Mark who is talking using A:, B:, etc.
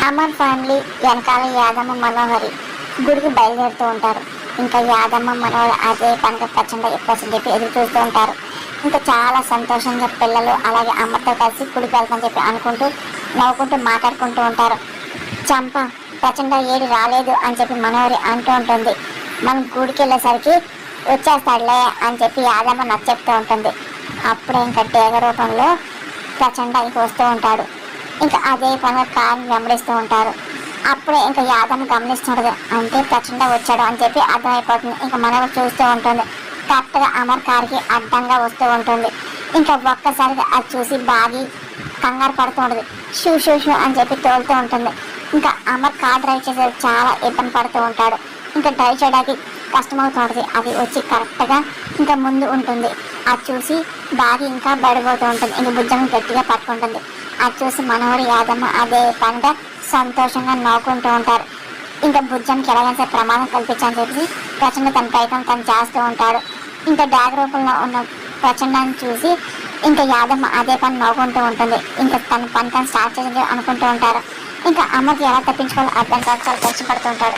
A: Amar family వెనకాల యాదమ్మ మనోహరి గుడికి బయలుదేరుతూ ఉంటారు. ఇంకా యాదమ్మ మనోహరి అదే పనిగా ప్రచండ ఎప్పుడని చెప్పి ఎదురు చూస్తూ ఉంటారు. ఇంకా చాలా సంతోషంగా పిల్లలు అలాగే అమ్మతో కలిసి గుడికి వెళ్తామని చెప్పి అనుకుంటూ నవ్వుకుంటూ మాట్లాడుకుంటూ ఉంటారు. చంప ప్రచండ ఏడు రాలేదు అని చెప్పి మనోహరి అంటూ ఉంటుంది. మనం గుడికి వెళ్ళేసరికి వచ్చేస్తాడులే అని చెప్పి యాదమ్మ నచ్చ చెప్తూ ఉంటుంది. అప్పుడే ఇంకా డేగ రూపంలో ప్రచండ ఇంక వస్తూ ఉంటాడు. ఇంకా అదే పనిగా కారుని వెంబడిస్తూ ఉంటారు. అప్పుడే ఇంకా యాదమ్మ గమనిస్తుంటది. అంటే ప్రచండ వచ్చాడు అని చెప్పి అర్థమైపోతుంది. ఇంకా మనోహరి చూస్తూ ఉంటుంది. కరెక్ట్గా అమర్ కారుకి అడ్డంగా వస్తూ ఉంటుంది. ఇంకా ఒక్కసారిగా అది చూసి బాగి కంగారు పడుతూ ఉంటుంది. షూ షూ షూ అని చెప్పి తోలుతూ ఉంటుంది. ఇంకా అమర్ కార్ డ్రైవ్ చేసేది చాలా ఇబ్బంది పడుతూ ఉంటాడు. ఇంకా డ్రైవ్ చేయడానికి కష్టమవుతూ ఉంటుంది. అది వచ్చి కరెక్ట్గా ఇంకా ముందు ఉంటుంది. అది చూసి బాగి ఇంకా బడిపోతూ ఉంటుంది. ఇంక భుజం గట్టిగా పట్టుకుంటుంది. అది చూసి మనోహరి యాదమ్మ అదే పనిగా సంతోషంగా నవ్వుకుంటూ ఉంటారు. ఇంకా భుజంకి ఎలాగైనా సరే ప్రమాదం కల్పించని చెప్పి ప్రచండ తన ప్రయత్నం తను చేస్తూ ఉంటాడు. ఇంకా డాగ్ రూపంలో ఉన్న ప్రచండాన్ని చూసి ఇంకా యాదమ్మ అదే పని నవ్వుకుంటూ ఉంటుంది. ఇంకా తన పని తను స్టార్ట్ చేసి అనుకుంటూ ఉంటారు. ఇంకా అమ్మకి ఎలా తప్పించుకోవాలో అర్థం కాక చాలా కష్టపడుతూ ఉంటాడు.